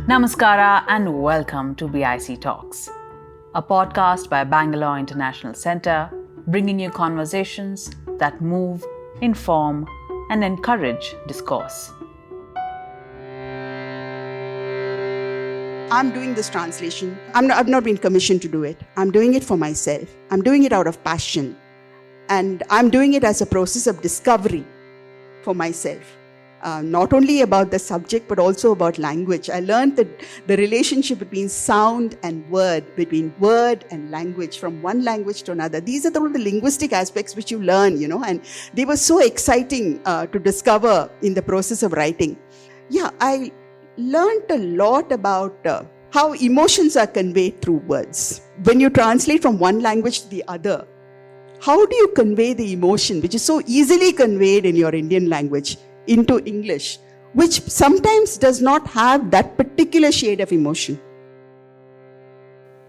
Namaskara and welcome to BIC Talks, a podcast by Bangalore International Centre, bringing you conversations that move, inform, and encourage discourse. I'm doing this translation. I've not been commissioned to do it. I'm doing it for myself. I'm doing it out of passion. And I'm doing it as a process of discovery for myself. Not only about the subject, but also about language. I learned that the relationship between sound and word, between word and language, from one language to another. These are all the linguistic aspects which you learn, and they were so exciting to discover in the process of writing. I learned a lot about how emotions are conveyed through words. When you translate from one language to the other, how do you convey the emotion which is so easily conveyed in your Indian language into English, which sometimes does not have that particular shade of emotion?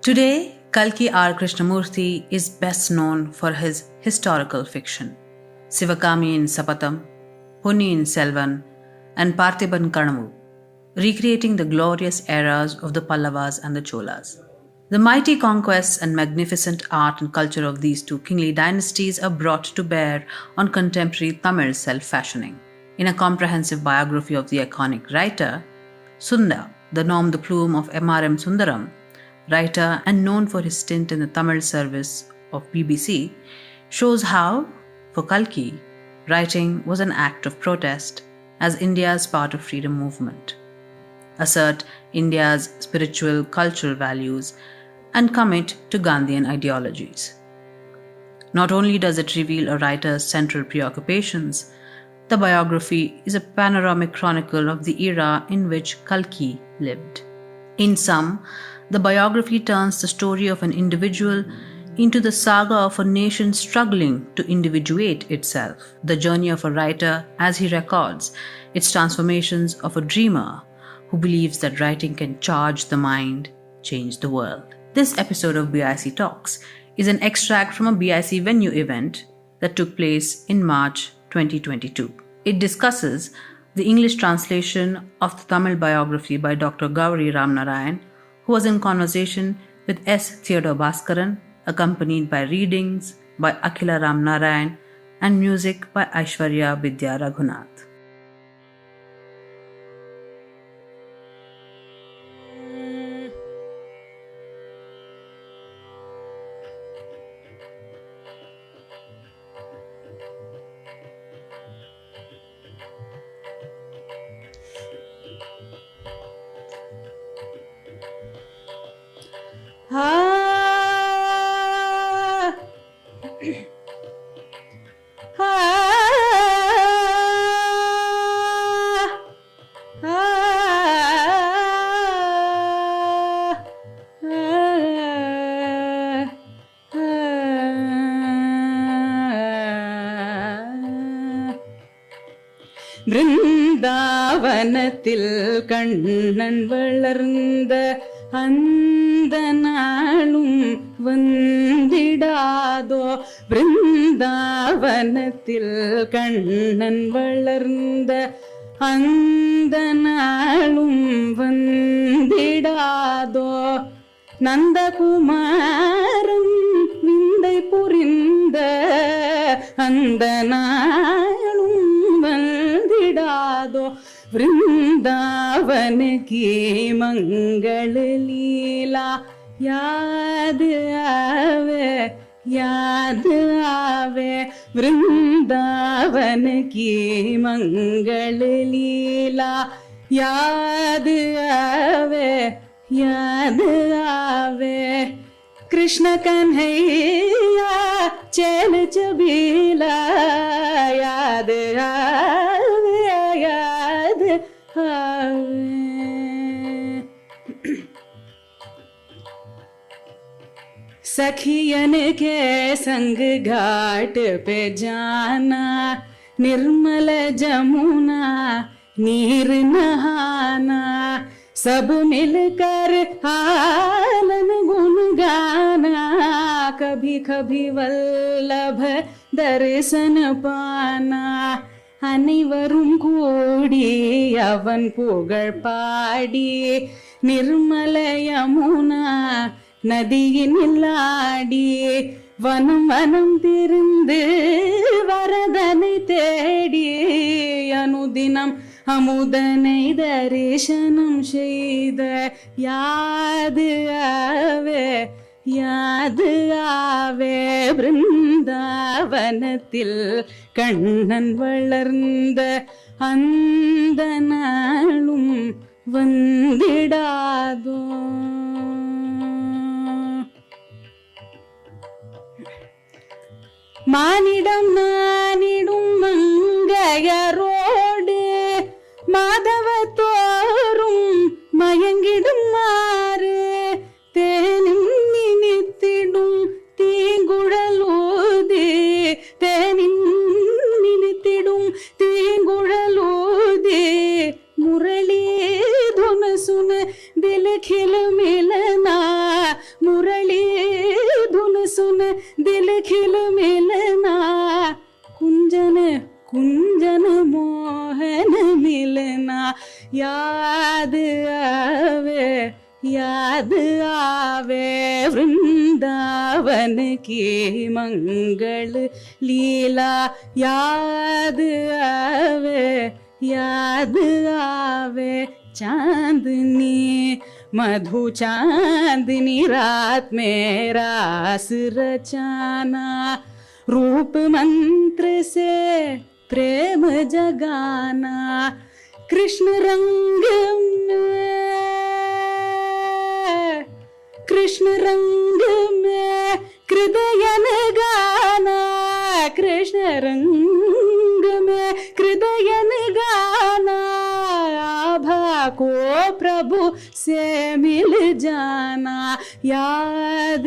Today, Kalki R Krishnamurthy is best known for his historical fiction, Sivakamiyin Sapatham, Ponniyin Selvan, and Parthiban Kanavu, recreating the glorious eras of the Pallavas and the Cholas. The mighty conquests and magnificent art and culture of these two kingly dynasties are brought to bear on contemporary Tamil self-fashioning. In a comprehensive biography of the iconic writer, Sunda, the nom-de-plume of MRM Sundaram, writer and known for his stint in the Tamil service of BBC, shows how, for Kalki, writing was an act of protest as India's part of freedom movement, assert India's spiritual, cultural values, and commit to Gandhian ideologies. Not only does it reveal a writer's central preoccupations, the biography is a panoramic chronicle of the era in which Kalki lived. In sum, the biography turns the story of an individual into the saga of a nation struggling to individuate itself, the journey of a writer as he records its transformations of a dreamer who believes that writing can charge the mind, change the world. This episode of BIC Talks is an extract from a BIC venue event that took place in March 2022. It discusses the English translation of the Tamil biography by Dr. Gauri Ramnarayan, who was in conversation with S. Theodore Bhaskaran, accompanied by readings by Akhila Ramnarayan and music by Aishwarya Vidya Raghunath. பிருந்தாவனத்தில் கண்ணன் வளர்ந்த அந்த நாளும் வந்திடாதோ. பிருந்தாவனத்தில் கண்ணன் வளர்ந்த அந்த நாளும் வந்திடாதோ. நந்தகுமாரன் விந்தை புரிந்த அந்த நாளும் வந்திடாதோ. वृंदावन की मंगल लीला याद आवे याद आवे. वृंदावन की मंगल लीला याद आवे याद आवे. कृष्ण कन्हैया चैन चबीला याद आवे याद आवे. सखियन के संग घाट पे जाना, निर्मल जमुना नीर नहाना, सब मिलकर आलन गुनगाना, कभी कभी वल्लभ दर्शन पाना. அனைவரும் கூடி அவன் புகழ் பாடி நிர்மல யமுனா நதியினில்லாடி வனம் வனம் திரிந்து வரதனை தேடி அனுதினம் அமுதனை தரிசனம் செய்த யாது ஆவே பிருந்தாவனத்தில் கண்ணன் வளர்ந்த அந்த நாளும் வந்திடாதோ. மானிடம் நானிடும் மங்கையரோடு மாதவத்தோறும் மயங்கிடும் மாறு தேனின் நினைத்திடும் தீங்குழலோதி தேனின் நினைத்திடும் தீங்குழலோதி முரளி துனசுன தில் खिल मिलना मुरली धुन सुन दिल खिल मिलना कुंजन कुंजन मोहन मिलना याद आवे वृंदावन की मंगल लीला याद आवे चांदनी मधु चांदनी रात में रास रचाना रूप मंत्र से प्रेम जगाना कृष्ण रंग में हृदयन गाना कृष्ण रंग में हृदयन गाना आभा को प्रभु से मिल जाना याद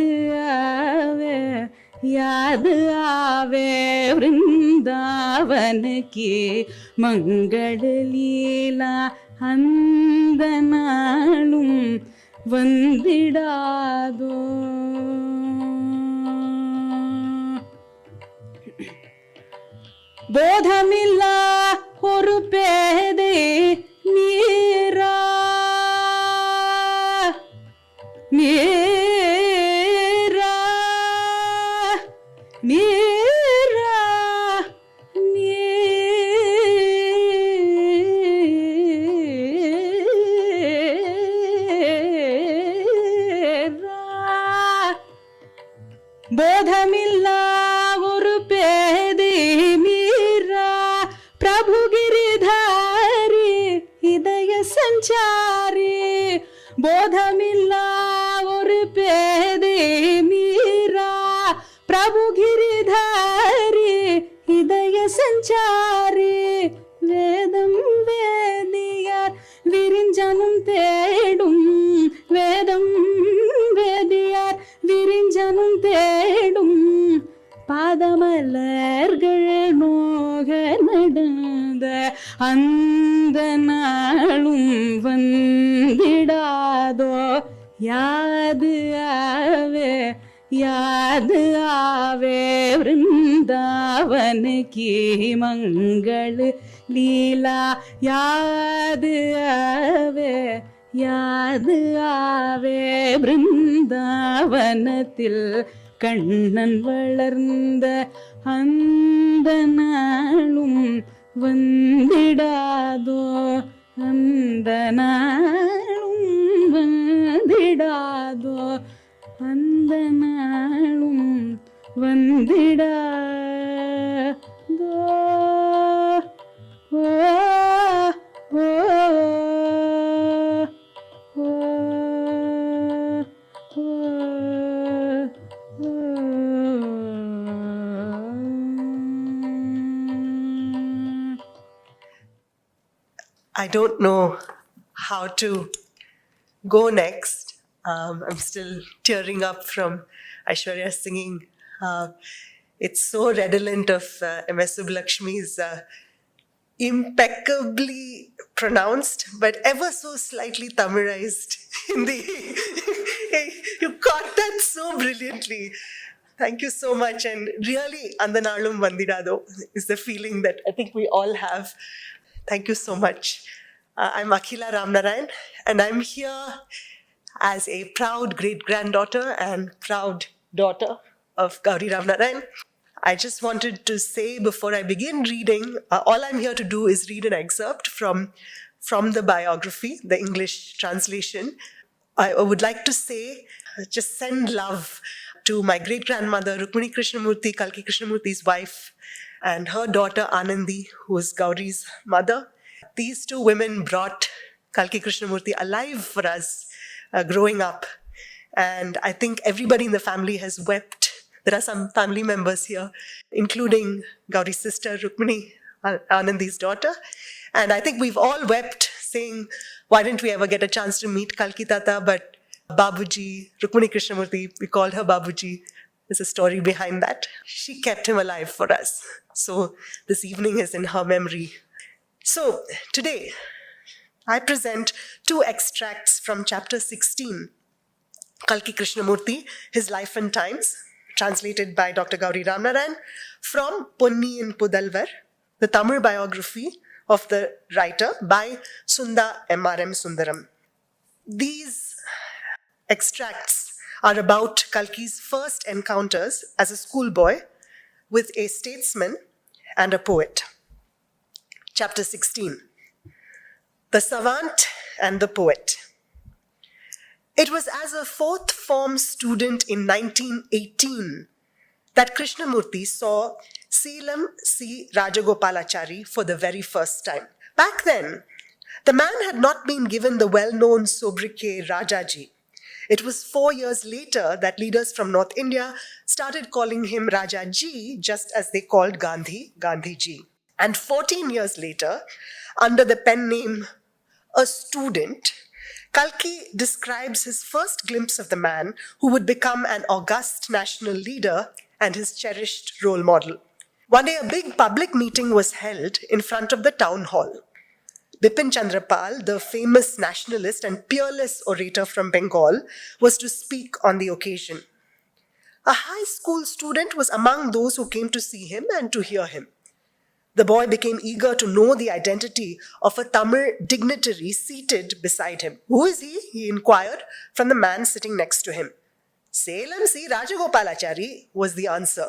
आवे वृंदावन की मंगल लीला அந்த நாளும் வந்திடாதோ. போதமில்லா ஒரு பேதை மீரா மீரா மீரா போதமில்லா ஒரு பேதை மீரா பிரபு गिरिधारी இதய சஞ்சாரி போதமில்லா ஒரு பேதை மீரா பிரபு गिरिधारी இதய சஞ்சாரி வேதம் வேதியார் விரிஞ்சனும் தேடும் வேதம் வேதியார் விரிஞ்சனும் தேடும் பாதமலர்கள் நோக நடந்த அந்த நாளும் வந்திடாதோ. யாது ஆவே वृंदावन की मंगल लीला याद आवे பிருந்தாவனத்தில் கண்ணன் வளர்ந்த அந்த நாளும் வந்திடாதோ. அந்த நாளும் வந்திடாதோ. அந்த நாளும் வந்திடாதோ. ஓ ஓ I don't know how to go next. I'm still tearing up from Aishwarya singing. It's so redolent of M.S. Subbulakshmi's impeccably pronounced, but ever so slightly Tamilized Hindi. You caught that so brilliantly. Thank you so much. And really, Andanalum Vandidado is the feeling that I think we all have. Thank you so much. I'm Akhila Ramnarayan, and I'm here as a proud great-granddaughter and proud daughter of Gauri Ramnarayan. I just wanted to say before I begin reading, all I'm here to do is read an excerpt from the biography, the English translation. I would like to say, just send love to my great-grandmother, Rukmini Krishnamurthy, Kalki Krishnamurthy's wife, and her daughter, Anandi, who is Gauri's mother. These two women brought Kalki Krishnamurthy alive for us growing up. And I think everybody in the family has wept. There are some family members here, including Gauri's sister, Rukmini, Anandi's daughter. And I think we've all wept saying, why didn't we ever get a chance to meet Kalki Tata? But Babuji, Rukmini Krishnamurthy, we called her Babuji. There's a story behind that. She kept him alive for us. So this evening is in her memory. So today, I present two extracts from chapter 16, Kalki Krishnamurthy, His Life and Times, translated by Dr. Gauri Ramnarayan, from Ponniyin Pudalvar, the Tamil biography of the writer by Sunda MRM Sundaram. These extracts are about Kalki's first encounters as a schoolboy with a statesman and a poet. Chapter 16, The Savant and the Poet. It was as a fourth form student in 1918 that Krishnamurthy saw Salem C. Rajagopalachari for the very first time. Back then, the man had not been given the well-known sobriquet Rajaji. It was 4 years later that leaders from North India started calling him Rajaji, just as they called Gandhi, Gandhiji. And 14 years later, under the pen name A Student, Kalki describes his first glimpse of the man who would become an august national leader and his cherished role model. One day, a big public meeting was held in front of the town hall. Bipin Chandra Pal, the famous nationalist and peerless orator from Bengal, was to speak on the occasion. A high school student was among those who came to see him and to hear him. The boy became eager to know the identity of a Tamil dignitary seated beside him. Who is he? He inquired from the man sitting next to him. Salem C. Rajagopalachari was the answer.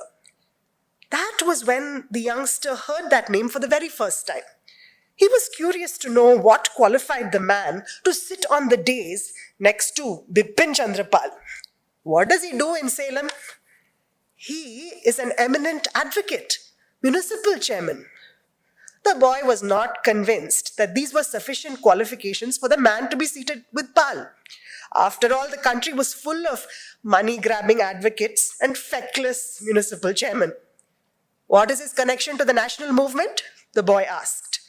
That was when the youngster heard that name for the very first time. He was curious to know what qualified the man to sit on the dais next to Bipin Chandra Pal. What does he do in Salem? He is an eminent advocate, municipal chairman. The boy was not convinced that these were sufficient qualifications for the man to be seated with Pal. After all, the country was full of money-grabbing advocates and feckless municipal chairmen. What is his connection to the national movement? The boy asked.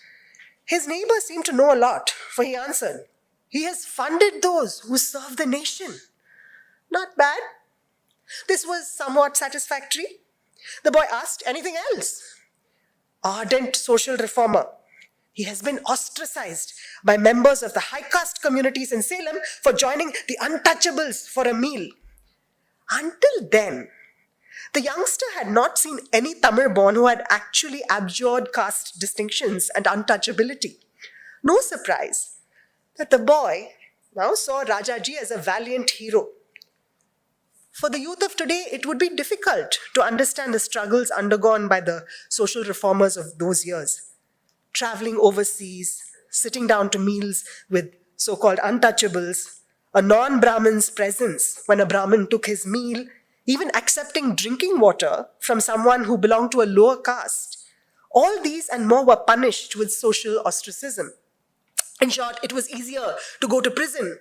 His neighbor seemed to know a lot, for he answered, he has funded those who serve the nation. Not bad. This was somewhat satisfactory. The boy asked, anything else? Ardent social reformer. He has been ostracized by members of the high caste communities in Salem for joining the untouchables for a meal. Until then, the youngster had not seen any Tamil born who had actually abjured caste distinctions and untouchability. No surprise that the boy now saw Rajaji as a valiant hero. For the youth of today, it would be difficult to understand the struggles undergone by the social reformers of those years. Traveling overseas, sitting down to meals with so-called untouchables, a non-Brahmin's presence when a Brahmin took his meal, even accepting drinking water from someone who belonged to a lower caste. All these and more were punished with social ostracism. In short, it was easier to go to prison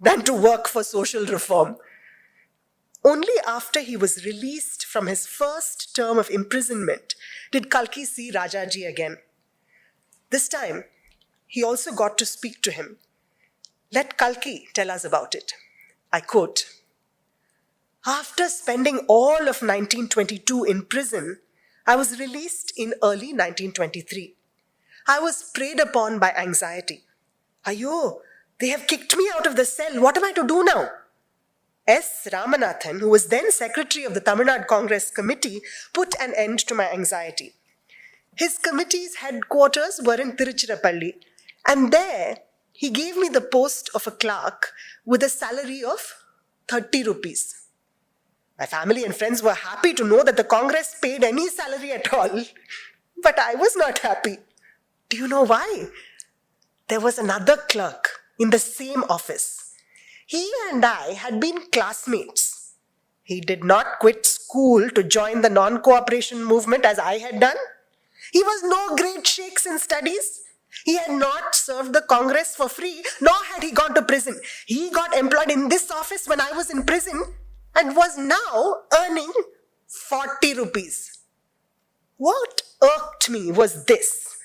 than to work for social reform. Only after he was released from his first term of imprisonment did Kalki see Rajaji again. This time, he also got to speak to him. Let Kalki tell us about it. I quote, after spending all of 1922 in prison, I was released in early 1923. I was preyed upon by anxiety. Ayo, they have kicked me out of the cell. What am I to do now? S. Ramanathan, who was then secretary of the Tamil Nadu Congress Committee, put an end to my anxiety. His committee's headquarters were in Tiruchirappalli, And there, he gave me the post of a clerk with a salary of 30 rupees. My family and friends were happy to know that the Congress paid any salary at all. But I was not happy. Do you know why? There was another clerk in the same office. He and I had been classmates. He did not quit school to join the non-cooperation movement as I had done. He was no great shakes in studies. He had not served the Congress for free, nor had he gone to prison. He got employed in this office when I was in prison and was now earning 40 rupees. What irked me was this.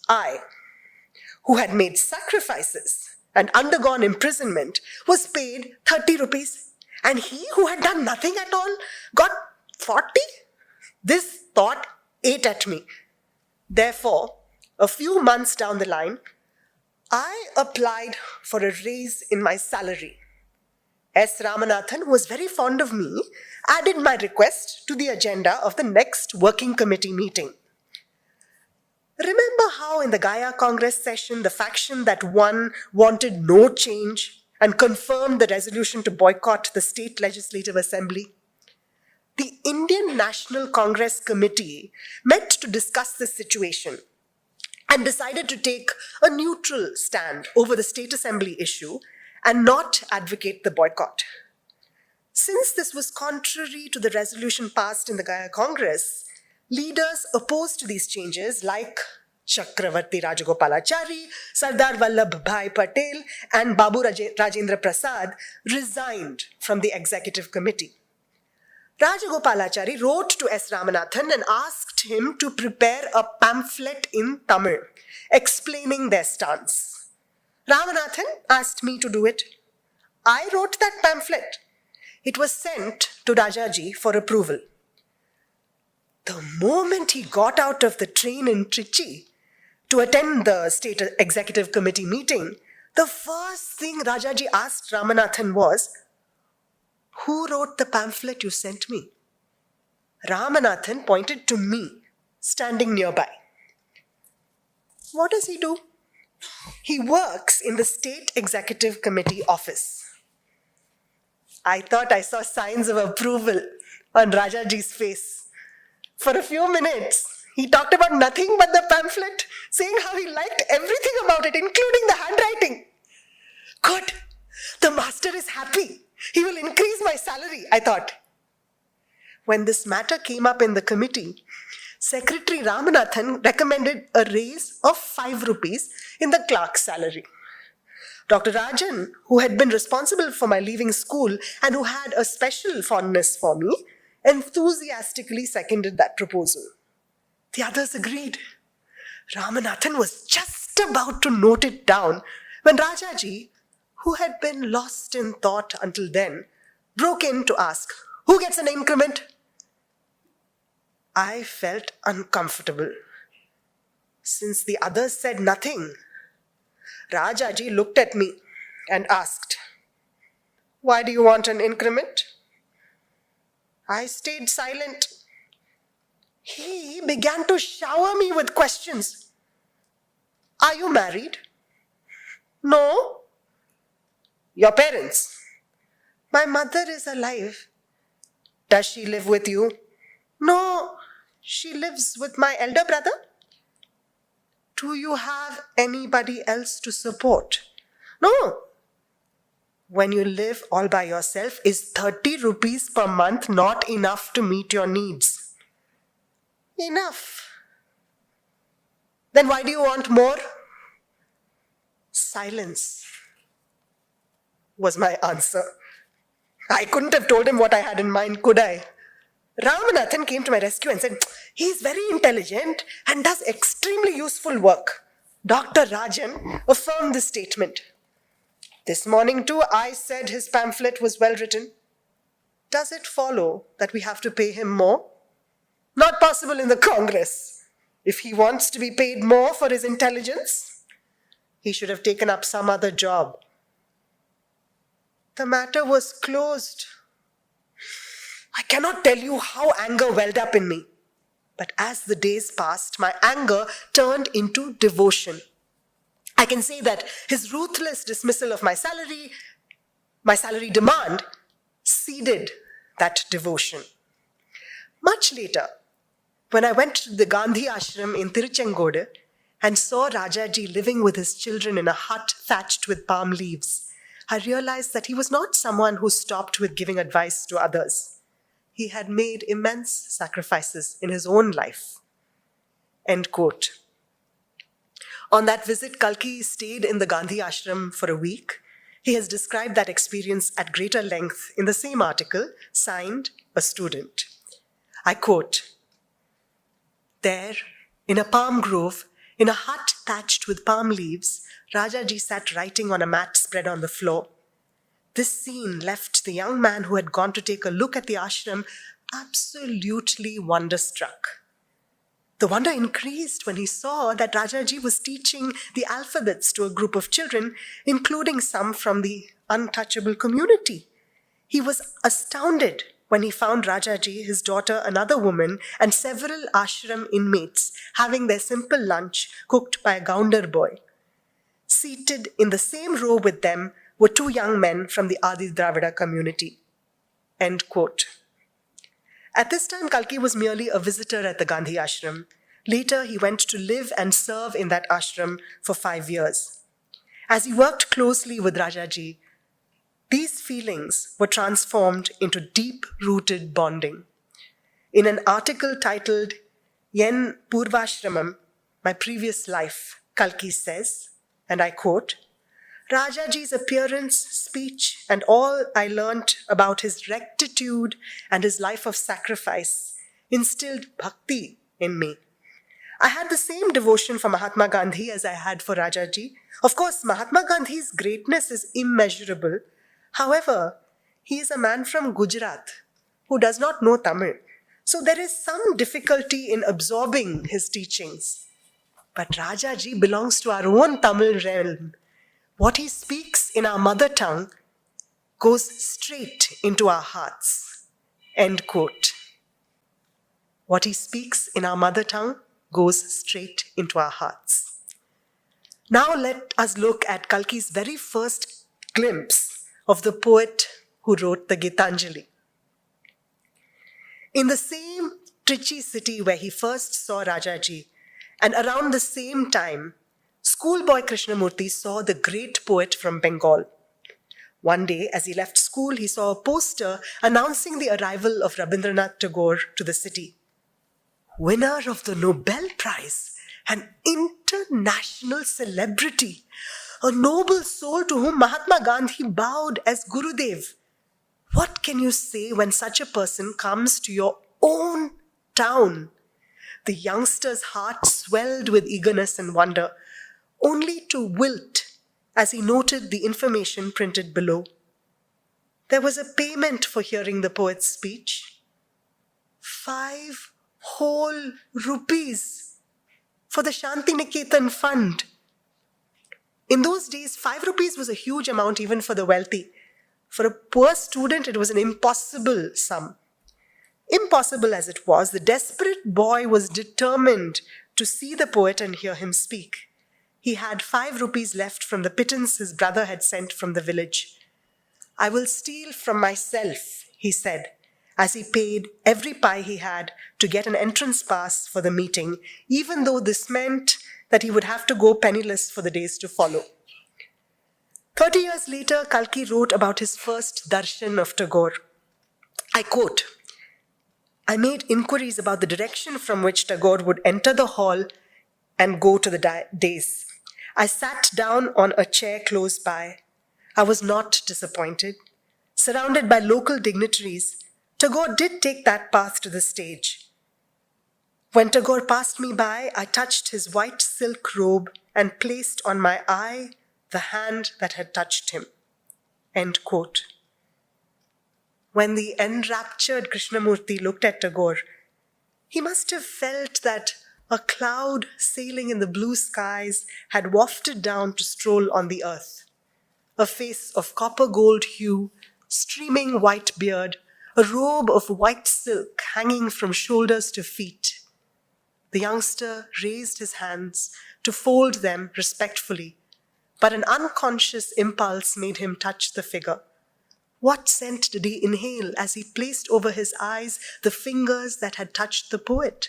I, who had made sacrifices and undergone imprisonment, was paid 30 rupees. And he, who had done nothing at all, got 40? This thought ate at me. Therefore, a few months down the line, I applied for a raise in my salary. S. Ramanathan, who was very fond of me, added my request to the agenda of the next working committee meeting. Remember how in the Gaya Congress session, the faction that won wanted no change and confirmed the resolution to boycott the state legislative assembly? The Indian National Congress Committee met to discuss this situation and decided to take a neutral stand over the state assembly issue and not advocate the boycott. Since this was contrary to the resolution passed in the Gaya Congress, leaders opposed to these changes like Chakravarti Rajagopalachari, Sardar Vallabhbhai Patel and Babu Rajendra Prasad resigned from the executive committee. Rajagopalachari wrote to S. Ramanathan and asked him to prepare a pamphlet in Tamil explaining their stance. Ramanathan asked me to do it. I wrote that pamphlet. It was sent to Rajaji for approval. The moment he got out of the train in Trichy to attend the state executive committee meeting, the first thing Rajaji asked Ramanathan was, "Who wrote the pamphlet you sent me?" Ramanathan pointed to me, standing nearby. What does he do? He works in the state executive committee office. I thought I saw signs of approval on Rajaji's face. For a few minutes, he talked about nothing but the pamphlet, saying how he liked everything about it, including the handwriting. Good, the master is happy. He will increase my salary, I thought. When this matter came up in the committee, Secretary Ramanathan recommended a raise of 5 rupees in the clerk's salary. Dr. Rajan, who had been responsible for my leaving school and who had a special fondness for me, enthusiastically seconded that proposal. The others agreed. Ramanathan was just about to note it down when Rajaji, who had been lost in thought until then, broke in to ask, "Who gets an increment?" I felt uncomfortable. Since the others said nothing, Rajaji looked at me and asked, "Why do you want an increment?" I stayed silent. He began to shower me with questions. "Are you married?" "No." "Your parents?" "My mother is alive." "Does she live with you?" "No, she lives with my elder brother." "Do you have anybody else to support?" "No." "When you live all by yourself, is 30 rupees per month not enough to meet your needs?" "Enough." "Then why do you want more?" "Silence," was my answer. I couldn't have told him what I had in mind, could I? Ramanathan came to my rescue and said, "He's very intelligent and does extremely useful work." Dr. Rajan affirmed this statement. This morning too, I said his pamphlet was well written. Does it follow that we have to pay him more? Not possible in the Congress. If he wants to be paid more for his intelligence, he should have taken up some other job. The matter was closed. I cannot tell you how anger welled up in me. But as the days passed, my anger turned into devotion. I can say that his ruthless dismissal of my salary demand, seeded that devotion. Much later, when I went to the Gandhi ashram in Tiruchengode and saw Rajaji living with his children in a hut thatched with palm leaves, I realized that he was not someone who stopped with giving advice to others. He had made immense sacrifices in his own life. End quote. On that visit, Kalki stayed in the Gandhi ashram for a week. He has described that experience at greater length in the same article, signed a student. I quote, "There, in a palm grove, in a hut thatched with palm leaves, Rajaji sat writing on a mat spread on the floor. This scene left the young man who had gone to take a look at the ashram absolutely wonderstruck. The wonder increased when he saw that Rajaji was teaching the alphabets to a group of children, including some from the untouchable community. He was astounded when he found Rajaji, his daughter, another woman, and several ashram inmates having their simple lunch cooked by a gounder boy. Seated in the same row with them were two young men from the Adi Dravida community." End quote. At this time, Kalki was merely a visitor at the Gandhi ashram. Later, he went to live and serve in that ashram for 5 years. As he worked closely with Rajaji, these feelings were transformed into deep-rooted bonding. In an article titled Yen Purvashramam, My Previous Life, Kalki says, and I quote, "Rajaji's appearance, speech, and all I learnt about his rectitude and his life of sacrifice instilled bhakti in me. I had the same devotion for Mahatma Gandhi as I had for Rajaji. Of course, Mahatma Gandhi's greatness is immeasurable. However, he is a man from Gujarat who does not know Tamil. So there is some difficulty in absorbing his teachings. But Rajaji belongs to our own Tamil realm. What he speaks in our mother tongue goes straight into our hearts." End quote. What he speaks in our mother tongue goes straight into our hearts. Now let us look at Kalki's very first glimpse of the poet who wrote the Gitanjali. In the same Trichy city where he first saw Rajaji, and around the same time, schoolboy Krishnamurthy saw the great poet from Bengal. One day, as he left school, he saw a poster announcing the arrival of Rabindranath Tagore to the city. Winner of the Nobel Prize, an international celebrity, a noble soul to whom Mahatma Gandhi bowed as Gurudev. What can you say when such a person comes to your own town? The youngster's heart swelled with eagerness and wonder, only to wilt as he noted the information printed below. There was a payment for hearing the poet's speech. 5 whole rupees for the Shantiniketan fund. In those days, 5 rupees was a huge amount even for the wealthy. For a poor student, it was an impossible sum. Impossible as it was, the desperate boy was determined to see the poet and hear him speak. He had 5 rupees left from the pittance his brother had sent from the village. "I will steal from myself," he said, as he paid every pie he had to get an entrance pass for the meeting, even though this meant that he would have to go penniless for the days to follow. 30 years later, Kalki wrote about his first darshan of Tagore. I quote, "I made inquiries about the direction from which Tagore would enter the hall and go to the dais. I sat down on a chair close by. I was not disappointed. Surrounded by local dignitaries, Tagore did take that path to the stage. When Tagore passed me by, I touched his white silk robe and placed on my eye the hand that had touched him." End quote. When the enraptured Krishnamurthy looked at Tagore, he must have felt that a cloud sailing in the blue skies had wafted down to stroll on the earth. A face of copper gold hue, streaming white beard, a robe of white silk hanging from shoulders to feet. The youngster raised his hands to fold them respectfully but an unconscious impulse made him touch the figure. What scent did he inhale as he placed over his eyes the fingers that had touched the poet?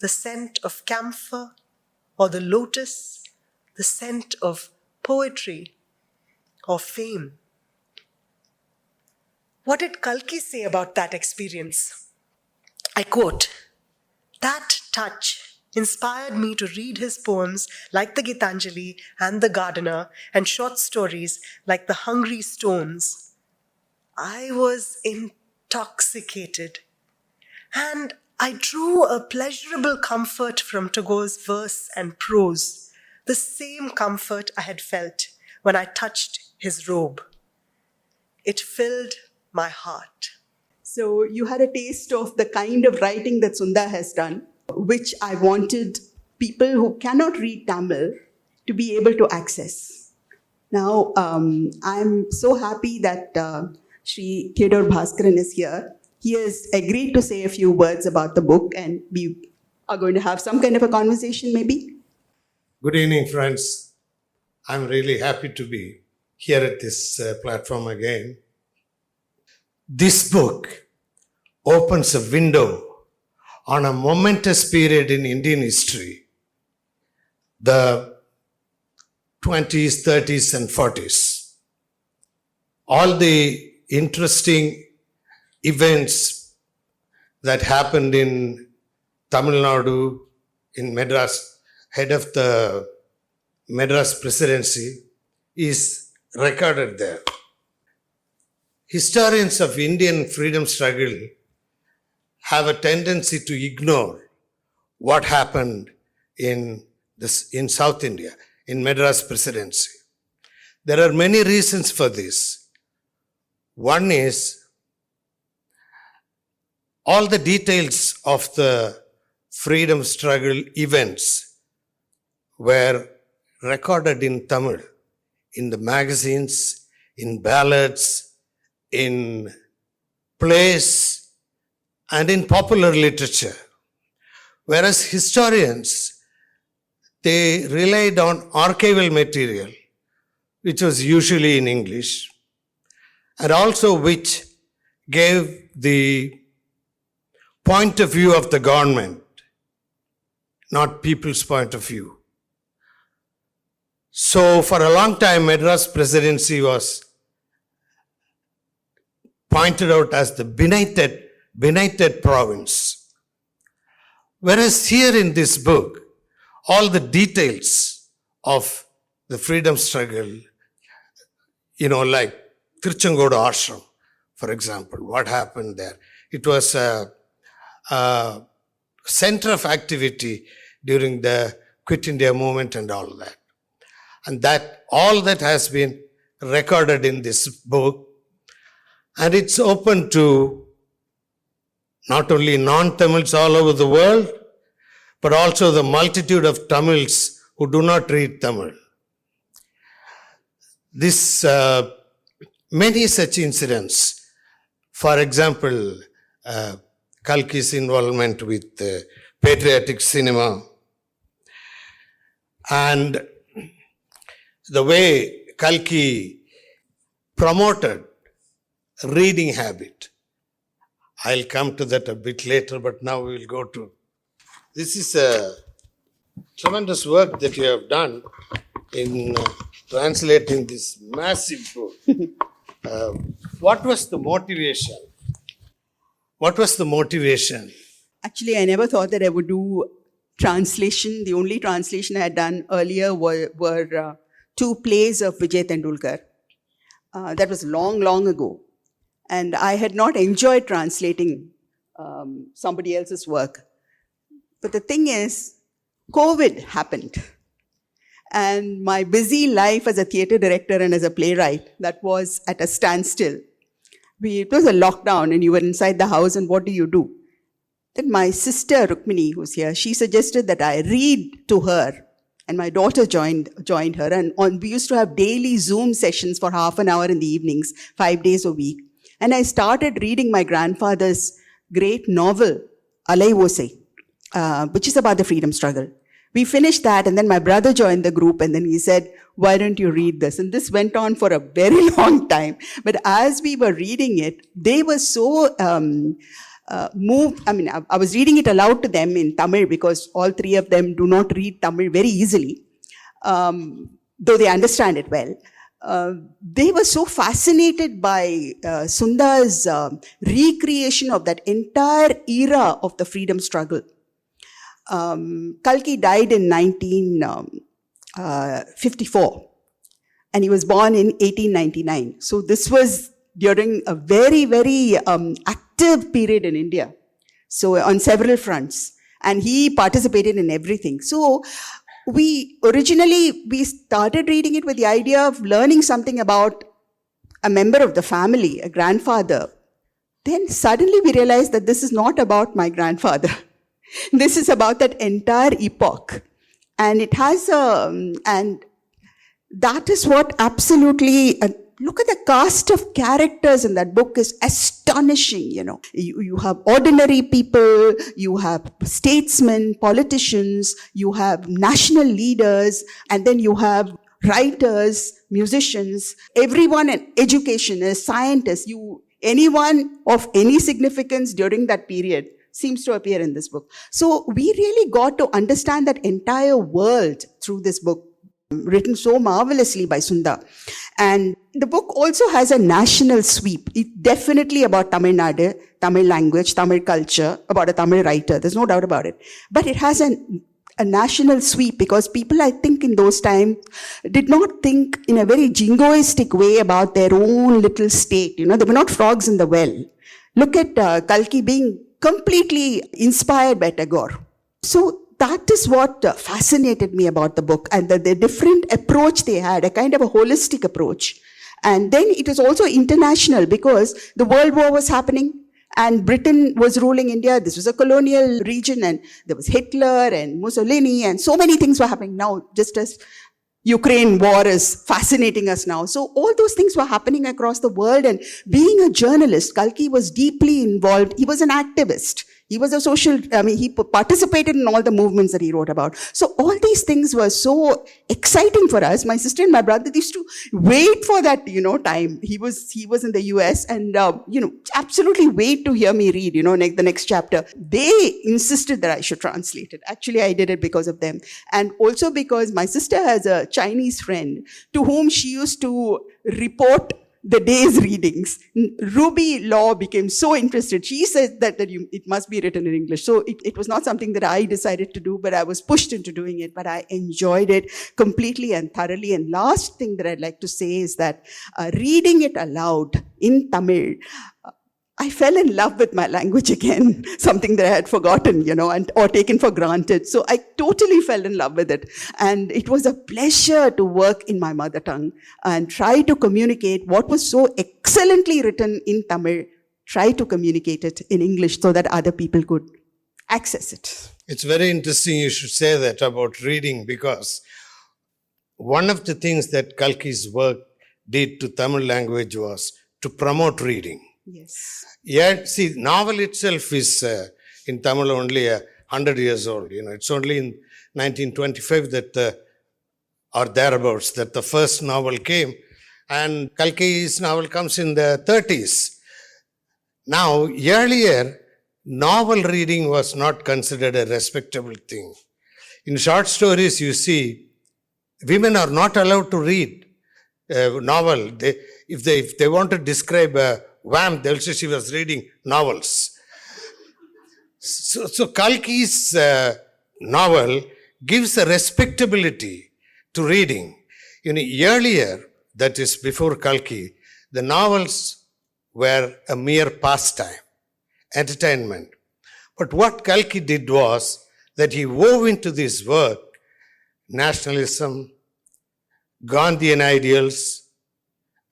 The scent of camphor or the lotus? The scent of poetry or fame? What did Kalki say about that experience? I quote, "That touch inspired me to read his poems like the Gitanjali and the Gardener and short stories like the Hungry Stones. I was intoxicated, and I drew a pleasurable comfort from Tagore's verse and prose, the same comfort I had felt when I touched his robe. It filled my heart." So you had a taste of the kind of writing that Sunda has done, which I wanted people who cannot read Tamil to be able to access. Now, I'm so happy that Sri Theodore Bhaskaran is here. He has agreed to say a few words about the book, and we are going to have some kind of a conversation maybe. Good evening, friends. I'm really happy to be here at this platform again. This book opens a window on a momentous period in Indian history, the 20s, 30s, and 40s. All the interesting events that happened in Tamil Nadu, in Madras, head of the Madras presidency, is recorded there. Historians of Indian freedom struggle have a tendency to ignore what happened in South India, in Madras presidency. There are many reasons for this. One is all the details of the freedom struggle events were recorded in Tamil, in the magazines, in ballads, in plays, and in popular literature. Whereas historians, they relied on archival material, which was usually in English, and also which gave the point of view of the government, not people's point of view. So for a long time, Madras presidency was pointed out as the benighted province. Whereas here in this book, all the details of the freedom struggle, like Tiruchengodu Ashram, for example, what happened there. It was a center of activity during the Quit India movement and all that. And all that has been recorded in this book. And it's open to not only non-Tamils all over the world, but also the multitude of Tamils who do not read Tamil. Many such incidents, for example, Kalki's involvement with patriotic cinema, and the way Kalki promoted reading habit. I'll come to that a bit later, but now we will go to... This is a tremendous work that you have done in translating this massive book. What was the motivation? Actually, I never thought that I would do translation. The only translation I had done earlier were two plays of Vijay Tendulkar. That was long, long ago. And I had not enjoyed translating somebody else's work. But the thing is, COVID happened. And my busy life as a theatre director and as a playwright, that was at a standstill. It was a lockdown and you were inside the house, and what do? Then my sister Rukmini, who's here, she suggested that I read to her, and my daughter joined her, and we used to have daily Zoom sessions for half an hour in the evenings, 5 days a week. And I started reading my grandfather's great novel, Alai Osai, which is about the freedom struggle. We finished that, and then my brother joined the group, and then he said, why don't you read this? And this went on for a very long time. But as we were reading it, they were so moved. I mean, I was reading it aloud to them in Tamil because all three of them do not read Tamil very easily, though they understand it well. They were so fascinated by Sunda's recreation of that entire era of the freedom struggle. Kalki died in 1954 and he was born in 1899. So this was during a very, very active period in India. So on several fronts, and he participated in everything. So we started reading it with the idea of learning something about a member of the family, a grandfather. Then suddenly we realized that this is not about my grandfather. This is about that entire epoch. And it has and that is what absolutely, look at the cast of characters in that book is astonishing, you know. You have ordinary people, you have statesmen, politicians, you have national leaders, and then you have writers, musicians, everyone, an educationist, scientists, anyone of any significance during that period seems to appear in this book. So we really got to understand that entire world through this book, written so marvelously by Sunda. And the book also has a national sweep. It's definitely about Tamil Nadu, Tamil language, Tamil culture, about a Tamil writer. There's no doubt about it. But it has a national sweep because people, I think, in those times did not think in a very jingoistic way about their own little state. You know, they were not frogs in the well. Look at Kalki being completely inspired by Tagore. So that is what fascinated me about the book, and the different approach they had, a kind of a holistic approach. And then it was also international because the World War was happening and Britain was ruling India. This was a colonial region and there was Hitler and Mussolini and so many things were happening now, just as Ukraine war is fascinating us now. So all those things were happening across the world, and being a journalist, Kalki was deeply involved. He was an activist. He was a he participated in all the movements that he wrote about. So all these things were so exciting for us. My sister and my brother used to wait for that, time. He was in the US and, absolutely wait to hear me read, the next chapter. They insisted that I should translate it. Actually, I did it because of them. And also because my sister has a Chinese friend to whom she used to report the day's readings. Ruby Law became so interested. She said that it must be written in English. So it was not something that I decided to do, but I was pushed into doing it. But I enjoyed it completely and thoroughly. And last thing that I'd like to say is that reading it aloud in Tamil, I fell in love with my language again, something that I had forgotten, or taken for granted. So I totally fell in love with it. And it was a pleasure to work in my mother tongue and try to communicate what was so excellently written in Tamil, try to communicate it in English so that other people could access it. It's very interesting you should say that about reading, because one of the things that Kalki's work did to Tamil language was to promote reading. Yes. Yeah, see, novel itself is in Tamil only 100 years old. It's only in 1925 that, or thereabouts, that the first novel came. And Kalki's novel comes in the 30s. Now, earlier, novel reading was not considered a respectable thing. In short stories, you see, women are not allowed to read a novel. If they want to describe a vamp, they'll say she was reading novels. So Kalki's novel gives a respectability to reading. Earlier, that is before Kalki, the novels were a mere pastime, entertainment. But what Kalki did was that he wove into this work nationalism, Gandhian ideals,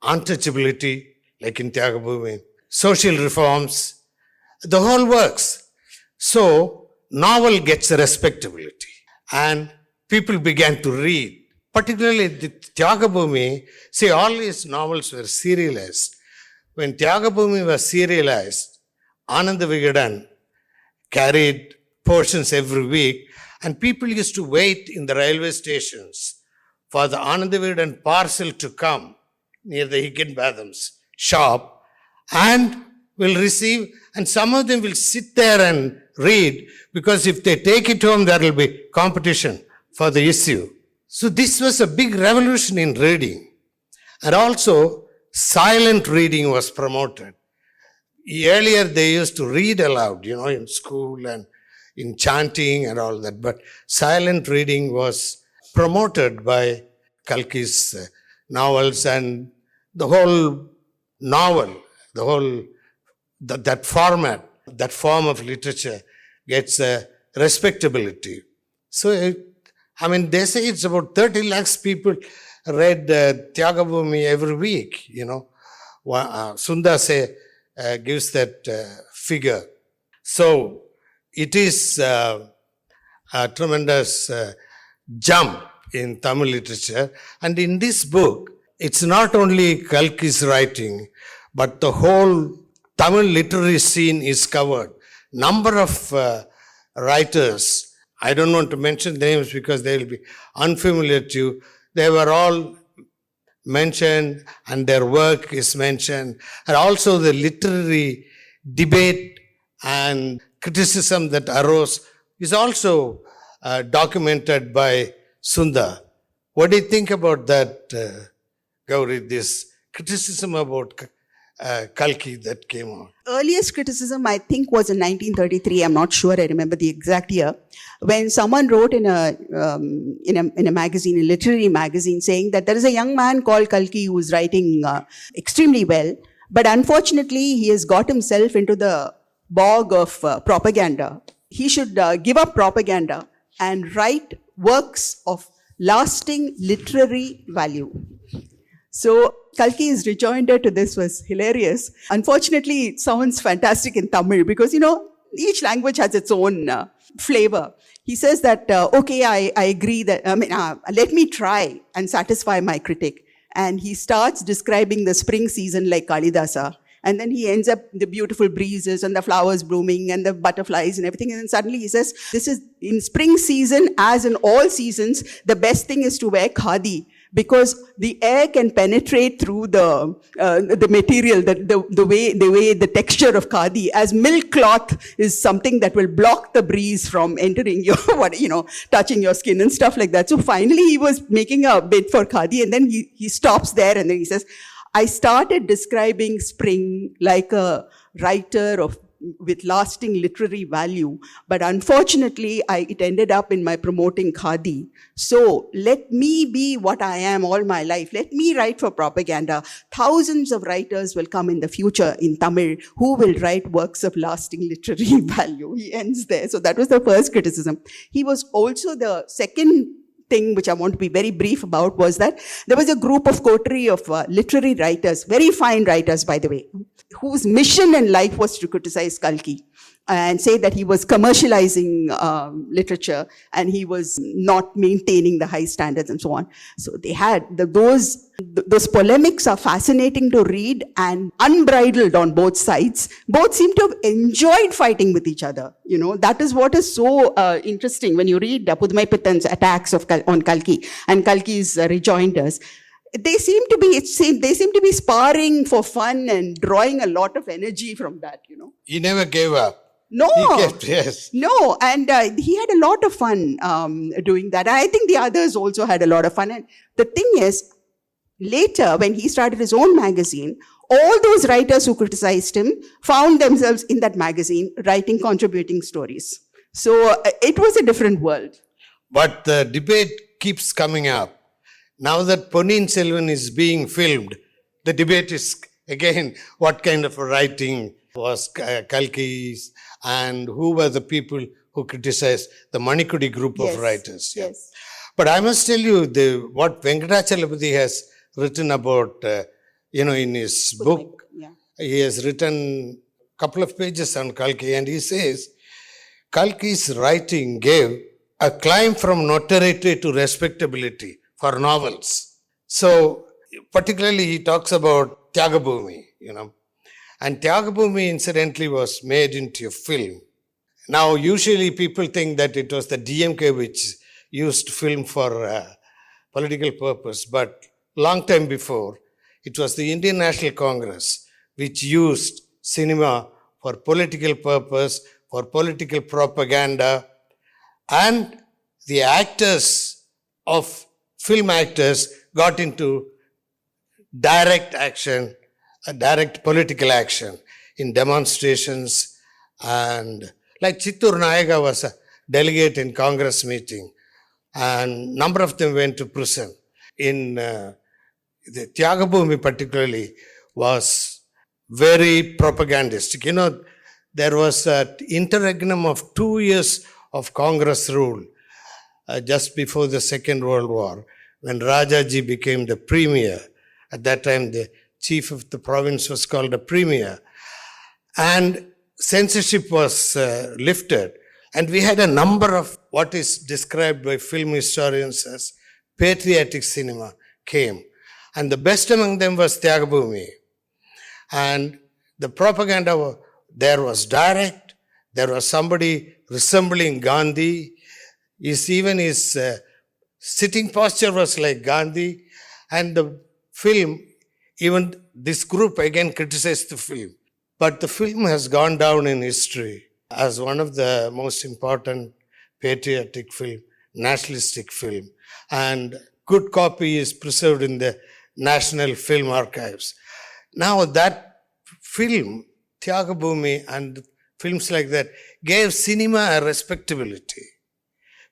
untouchability, like in Tyagabhumi, social reforms, the whole works. So, novel gets a respectability. And people began to read. Particularly the Tyagabhumi, see, all his novels were serialized. When Tyagabhumi was serialized, Ananda Vigadan carried portions every week. And people used to wait in the railway stations for the Anandavidan parcel to come near the Higginbotham's shop and will receive, and some of them will sit there and read, because if they take it home, there will be competition for the issue. So this was a big revolution in reading. And also, silent reading was promoted. Earlier, they used to read aloud, in school and in chanting and all that. But silent reading was promoted by Kalki's novels, and the whole novel, that format, that form of literature gets a respectability. So, they say it's about 30 lakhs people read Tyagabhumi every week, Sunda gives that figure. So, it is a tremendous jump in Tamil literature. And in this book, it's not only Kalki's writing, but the whole Tamil literary scene is covered. Number of writers, I don't want to mention names because they will be unfamiliar to you. They were all mentioned and their work is mentioned. And also the literary debate and criticism that arose is also documented by Sunda. What do you think about that, Gauri, this criticism about Kalki that came out? Earliest criticism, I think, was in 1933. I'm not sure. I remember the exact year, when someone wrote in a magazine, a literary magazine, saying that there is a young man called Kalki who is writing extremely well, but unfortunately, he has got himself into the bog of propaganda. He should give up propaganda and write works of lasting literary value. So Kalki's rejoinder to this was hilarious. Unfortunately, it sounds fantastic in Tamil because, each language has its own flavor. He says that, okay, I agree that, let me try and satisfy my critic. And he starts describing the spring season like Kalidasa. And then he ends up the beautiful breezes and the flowers blooming and the butterflies and everything. And then suddenly he says, this is in spring season, as in all seasons, the best thing is to wear khadi, because the air can penetrate through the material, the way the texture of khadi, as milk cloth is something that will block the breeze from entering your, touching your skin and stuff like that. So finally he was making a bid for khadi, and then he stops there, and then he says, I started describing spring like a writer with lasting literary value, but unfortunately, it ended up in my promoting khadi. So let me be what I am all my life. Let me write for propaganda. Thousands of writers will come in the future in Tamil who will write works of lasting literary value. He ends there. So that was the first criticism. He was also the second thing which I want to be very brief about was that there was a group of coterie of literary writers, very fine writers, by the way, whose mission in life was to criticize Kalki and say that he was commercializing literature and he was not maintaining the high standards and so on. So they had those polemics are fascinating to read and unbridled on both sides. Both seem to have enjoyed fighting with each other. That is what is so interesting when you read Pudumai Pittan's attacks on Kalki and Kalki's rejoinders. They seem to be sparring for fun and drawing a lot of energy from that. He never gave up. No, he kept, yes. No, and he had a lot of fun doing that. I think the others also had a lot of fun. And the thing is, later when he started his own magazine, all those writers who criticized him found themselves in that magazine writing contributing stories. So it was a different world. But the debate keeps coming up. Now that Ponniyin Selvan is being filmed, the debate is again what kind of a writing was Kalki's, and who were the people who criticized the Manikudi group of writers. Yeah. Yes. But I must tell you, what Venkatachalapati has written about, in his book, he has written a couple of pages on Kalki, and he says, Kalki's writing gave a climb from notoriety to respectability for novels. So, particularly he talks about Tyagabhumi, and Tyagabhumi incidentally was made into a film. Now, usually people think that it was the DMK which used film for political purpose, but long time before, it was the Indian National Congress which used cinema for political purpose, for political propaganda, and the actors of film actors got into direct action, direct political action in demonstrations, and like Chittur Nayaga was a delegate in Congress meeting, and number of them went to prison. In the Tyagabhumi particularly was very propagandistic. You know, there was an interregnum of 2 years of Congress rule just before the Second World War, when Rajaji became the premier. At that time, the chief of the province was called a premier. And censorship was lifted. And we had a number of what is described by film historians as patriotic cinema came. And the best among them was Tyagabhumi. And the propaganda there was direct. There was somebody resembling Gandhi. Even his sitting posture was like Gandhi. And the film, even this group again criticized the film. But the film has gone down in history as one of the most important patriotic film, nationalistic film. And good copy is preserved in the National Film Archives. Now that film, Tyagabhumi and films like that, gave cinema a respectability.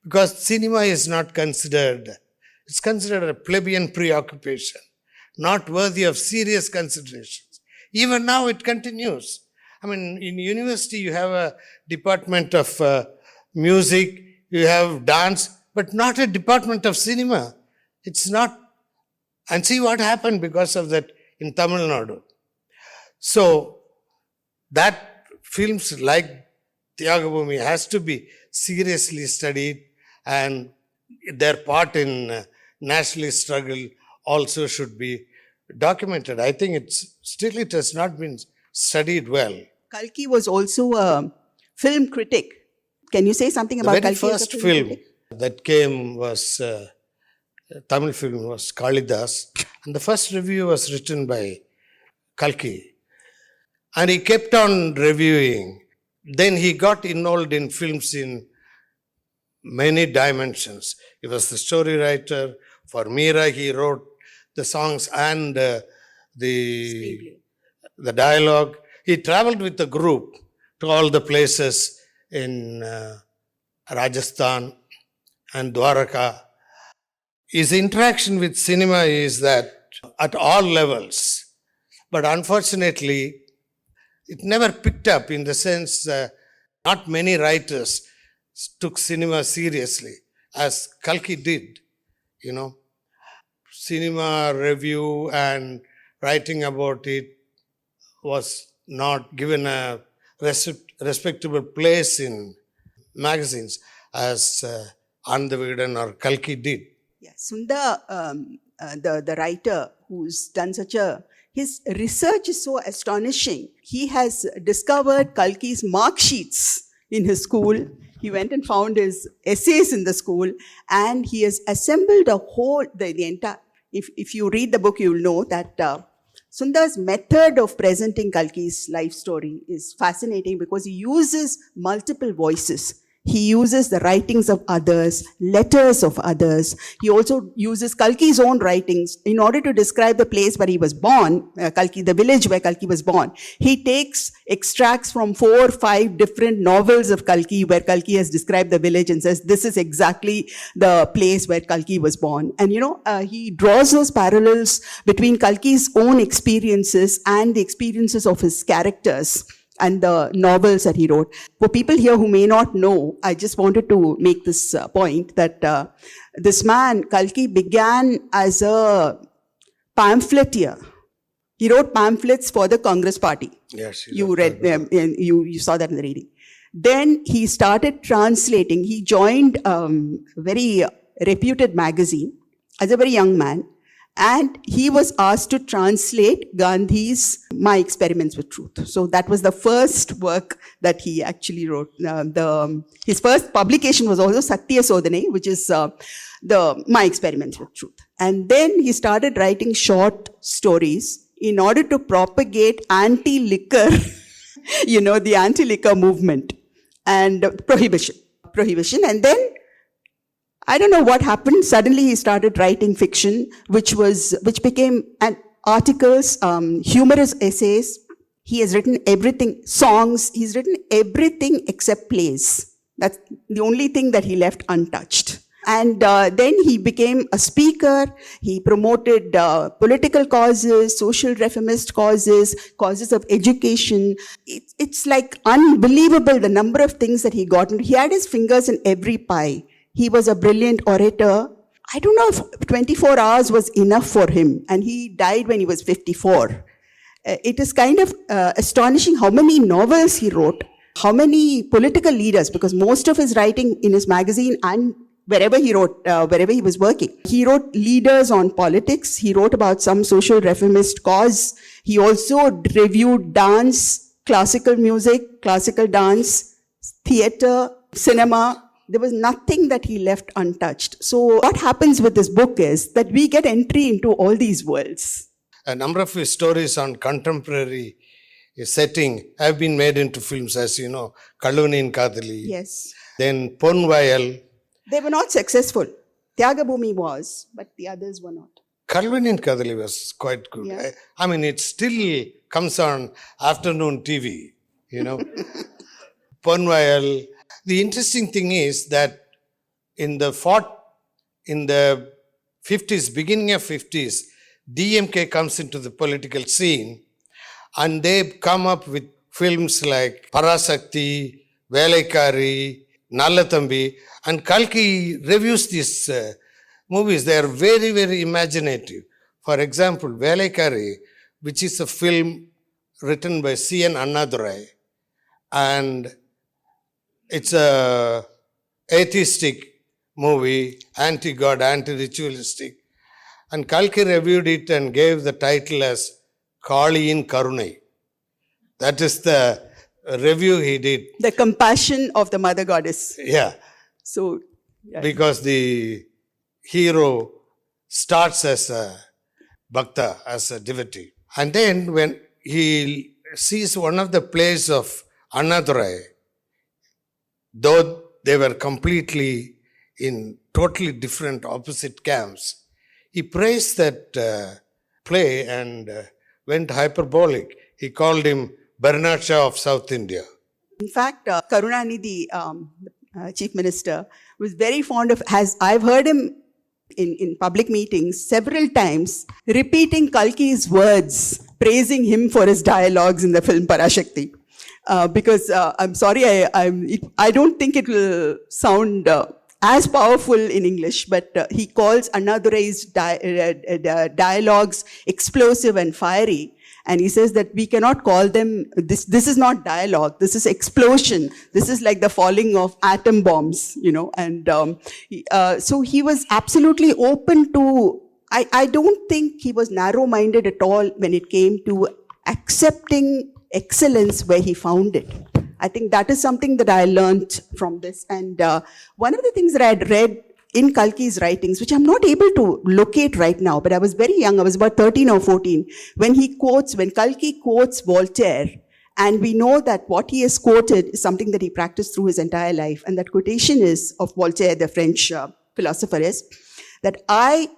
Because cinema is not considered, it's considered a plebeian preoccupation, not worthy of serious considerations. Even now it continues. I mean, in university you have a department of music, you have dance, but not a department of cinema. It's not. And see what happened because of that in Tamil Nadu. So that films like Tyagabhumi has to be seriously studied, and their part in nationalist struggle also should be documented. I think it has not been studied well. Kalki was also a film critic. Can you say something about The very Kalki? first film that came was, Tamil film was Kalidas, and the first review was written by Kalki. And he kept on reviewing. Then he got involved in films in many dimensions. He was the story writer. For Meera, he wrote the songs and the dialogue. He traveled with the group to all the places in Rajasthan and Dwaraka. His interaction with cinema is that at all levels, but unfortunately, it never picked up in the sense not many writers took cinema seriously as Kalki did, you know. Cinema review and writing about it was not given a respectable place in magazines as Andavidan or Kalki did. Yeah, Sunda, the writer who's done his research is so astonishing. He has discovered Kalki's mark sheets in his school. He went and found his essays in the school, and he has assembled a whole, the entire, if you read the book, you'll know that Sunda's method of presenting Kalki's life story is fascinating because he uses multiple voices. He uses the writings of others, letters of others. He also uses Kalki's own writings in order to describe the place where he was born, Kalki, the village where Kalki was born. He takes extracts from 4 or 5 different novels of Kalki where Kalki has described the village and says, this is exactly the place where Kalki was born. And he draws those parallels between Kalki's own experiences and the experiences of his characters and the novels that he wrote. For people here who may not know, I just wanted to make this point that this man, Kalki, began as a pamphleteer. He wrote pamphlets for the Congress party. Yes, you read them, and you saw that in the reading. Then he started translating. He joined a very reputed magazine as a very young man, And he was asked to translate Gandhi's My Experiments with Truth. So that was the first work that he actually wrote. His first publication was also Satya Sodhane, which is the My Experiments with Truth. And then he started writing short stories in order to propagate anti-liquor, the anti-liquor movement and prohibition. And then I don't know what happened. Suddenly he started writing fiction, which became articles, humorous essays. He has written everything, songs. He's written everything except plays. That's the only thing that he left untouched. And then he became a speaker. He promoted political causes, social reformist causes of education. It's like unbelievable the number of things that he got into. He had his fingers in every pie. He was a brilliant orator. I don't know if 24 hours was enough for him, and he died when he was 54. It is kind of astonishing how many novels he wrote, how many political leaders, because most of his writing in his magazine and wherever he wrote, wherever he was working. He wrote leaders on politics. He wrote about some social reformist cause. He also reviewed dance, classical music, classical dance, theater, cinema. There was nothing that he left untouched. So what happens with this book is that we get entry into all these worlds. A number of his stories on contemporary setting have been made into films, as you know, Kalvaniyin Kadali. Yes. Then Ponvayal. They were not successful. Tyagabhumi was, but the others were not. Kalvaniyin Kadali was quite good. Yeah. I mean, it still comes on afternoon TV, Ponvayal. The interesting thing is that in the 50s, beginning of 50s, DMK comes into the political scene and they come up with films like Parasakti, Velaikari, Nalathambi, and Kalki reviews these movies. They are very, very imaginative. For example, Velaikari, which is a film written by C.N. Annadurai, and it's a atheistic movie, anti-God, anti-ritualistic. And Kalki reviewed it and gave the title as Kaliyin Karunai. That is the review he did. The compassion of the mother goddess. Yeah. So, yeah. Because the hero starts as a bhakta, as a devotee. And then when he sees one of the plays of Annadurai, though they were completely in totally different opposite camps, he praised that play and went hyperbolic. He called him Bernard Shaw of South India. In fact, Karunanidhi, Chief Minister, was very fond of, I've heard him in public meetings several times repeating Kalki's words, praising him for his dialogues in the film Parashakti. Because I'm sorry, I don't think it will sound as powerful in English, but he calls Annadurai's dialogues explosive and fiery. And he says that we cannot call them, this is not dialogue, this is explosion. This is like the falling of atom bombs, And so he was absolutely open to, I don't think he was narrow-minded at all when it came to accepting excellence where he found it. I think that is something that I learned from this. And one of the things that I had read in Kalki's writings, which I'm not able to locate right now, but I was very young, I was about 13 or 14, when Kalki quotes Voltaire, and we know that what he has quoted is something that he practiced through his entire life. And that quotation is of Voltaire, the French philosopher, is that I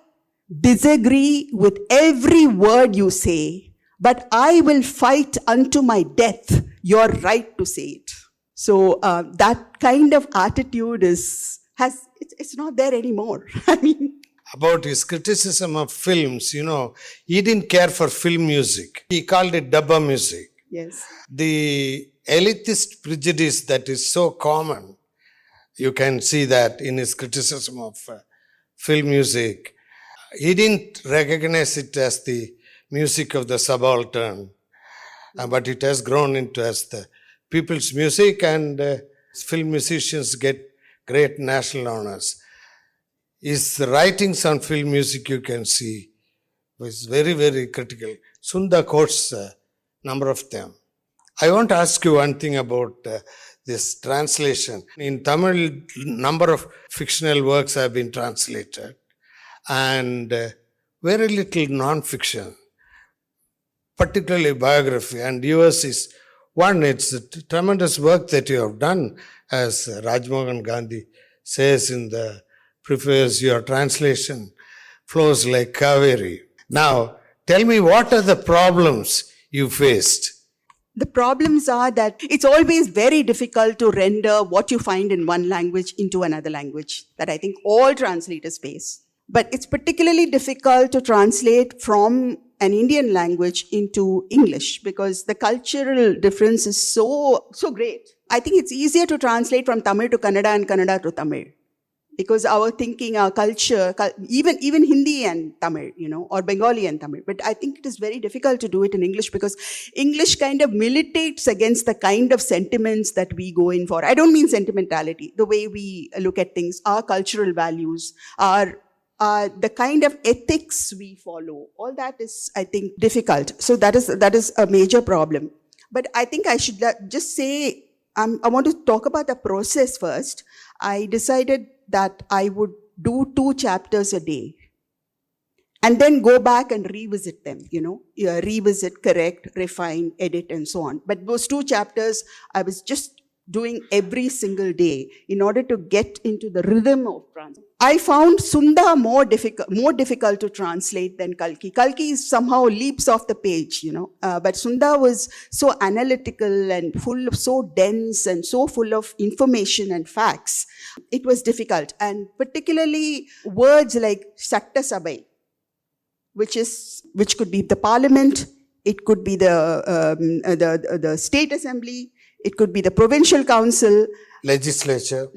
disagree with every word you say, but I will fight unto my death your right to say it. So that kind of attitude it's not there anymore. I mean, about his criticism of films, he didn't care for film music. He called it dabba music. Yes. The elitist prejudice that is so common, you can see that in his criticism of film music. He didn't recognize it as the music of the subaltern, but it has grown into as the people's music, and film musicians get great national honors. His writings on film music, you can see was very, very critical. Sunda quotes a number of them. I want to ask you one thing about this translation. In Tamil, number of fictional works have been translated and very little non-fiction, particularly biography. And yours is one, it's a tremendous work that you have done, as Rajmohan Gandhi says in the preface, your translation flows like Kaveri. Now, tell me, what are the problems you faced? The problems are that it's always very difficult to render what you find in one language into another language, that I think all translators face. But it's particularly difficult to translate from an Indian language into English because the cultural difference is so great. I think it's easier to translate from Tamil to Kannada and Kannada to Tamil because our thinking, our culture, even Hindi and Tamil, or Bengali and Tamil. But I think it is very difficult to do it in English because English kind of militates against the kind of sentiments that we go in for. I don't mean sentimentality, the way we look at things, our cultural values, the kind of ethics we follow. All that is, I think, difficult. So that is a major problem. But I think I should just say, I want to talk about the process first. I decided that I would do 2 chapters a day and then go back and revisit them, revisit, correct, refine, edit, and so on. But those 2 chapters, I was just doing every single day in order to get into the rhythm of translation. I found Sunda more difficult to translate than Kalki. Kalki somehow leaps off the page, but Sunda was so analytical and so dense and so full of information and facts. It was difficult, and particularly words like Satta Sabai, which could be the parliament, it could be the state assembly, it could be the provincial council, legislature.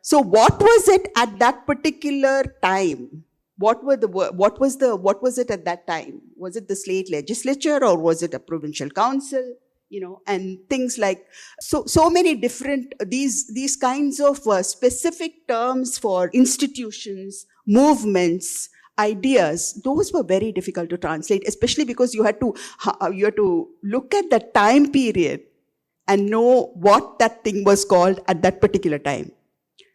So what was it at that particular time? What was it at that time? Was it the state legislature or was it a provincial council? And things like, so many different, these kinds of specific terms for institutions, movements, ideas, those were very difficult to translate, especially because you had to look at the time period and know what that thing was called at that particular time.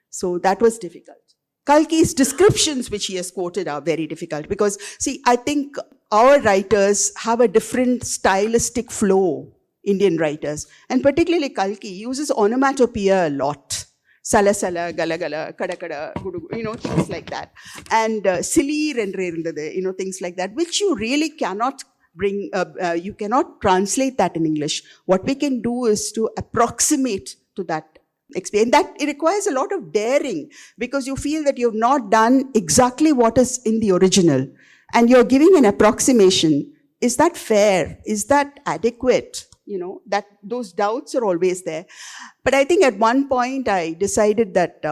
So that was difficult. Kalki's descriptions, which he has quoted, are very difficult because, see, I think our writers have a different stylistic flow, Indian writers, and particularly Kalki uses onomatopoeia a lot. Sala sala, gala gala, kada kada, gudu, things like that. And silly rendu, things like that, which you really cannot you cannot translate that in English. What we can do is to approximate to that experience. That it requires a lot of daring because you feel that you've not done exactly what is in the original and you're giving an approximation. Is that fair? Is that adequate? That those doubts are always there. But I think at one point I decided that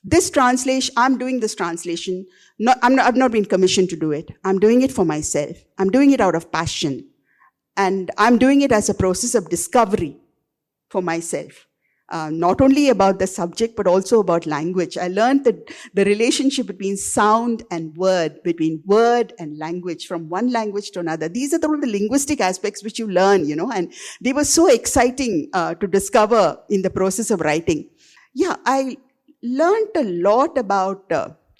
this translation, I'm doing this translation. I've not been commissioned to do it. I'm doing it for myself. I'm doing it out of passion. And I'm doing it as a process of discovery for myself. Not only about the subject, but also about language. I learned that the relationship between sound and word, between word and language, from one language to another. These are the linguistic aspects which you learn, and they were so exciting to discover in the process of writing. Yeah, I learned a lot about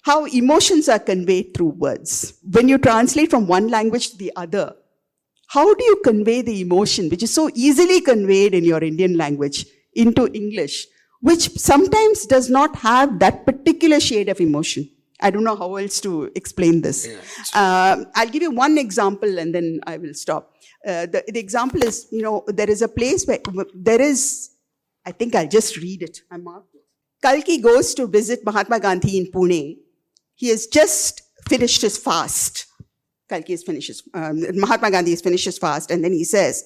how emotions are conveyed through words. When you translate from one language to the other, how do you convey the emotion, which is so easily conveyed in your Indian language, into English, which sometimes does not have that particular shade of emotion? I don't know how else to explain this. I'll give you one example and then I will stop. The example is, there is a place where there is, I think I'll just read it. I marked it. Kalki goes to visit Mahatma Gandhi in Pune. He has just finished his fast. Mahatma Gandhi has finished his fast, and then he says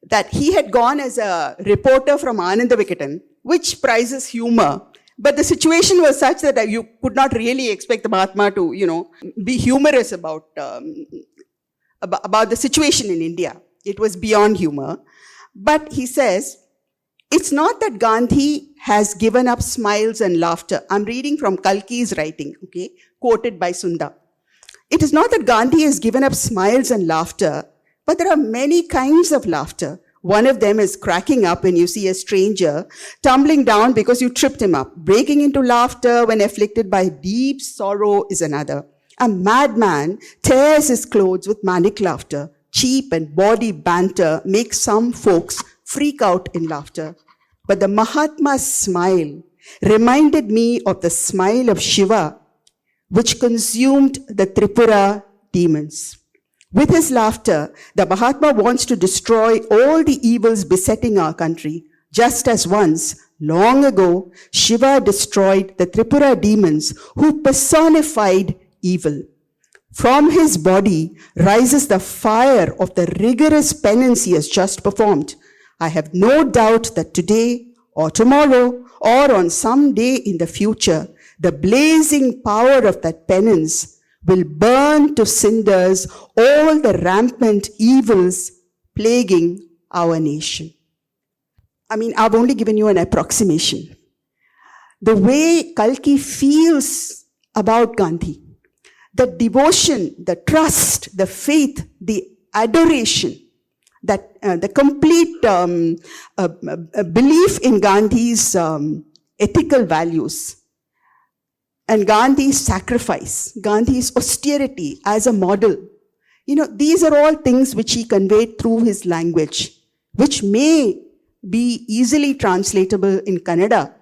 that he had gone as a reporter from Ananda Vikatan, which prizes humor. But the situation was such that you could not really expect the Mahatma to, be humorous about the situation in India. It was beyond humor. But he says, it's not that Gandhi has given up smiles and laughter. I'm reading from Kalki's writing, okay, quoted by Sunda. It is not that Gandhi has given up smiles and laughter, but there are many kinds of laughter. One of them is cracking up when you see a stranger, tumbling down because you tripped him up. Breaking into laughter when afflicted by deep sorrow is another. A madman tears his clothes with manic laughter. Cheap and bawdy banter makes some folks freak out in laughter. But the Mahatma's smile reminded me of the smile of Shiva, which consumed the Tripura demons. With his laughter, the Mahatma wants to destroy all the evils besetting our country, just as once, long ago, Shiva destroyed the Tripura demons who personified evil. From his body rises the fire of the rigorous penance he has just performed. I have no doubt that today or tomorrow or on some day in the future, the blazing power of that penance will burn to cinders all the rampant evils plaguing our nation. I mean, I've only given you an approximation. The way Kalki feels about Gandhi, the devotion, the trust, the faith, the adoration, that the complete belief in Gandhi's ethical values, and Gandhi's sacrifice, Gandhi's austerity as a model. These are all things which he conveyed through his language, which may be easily translatable in Kannada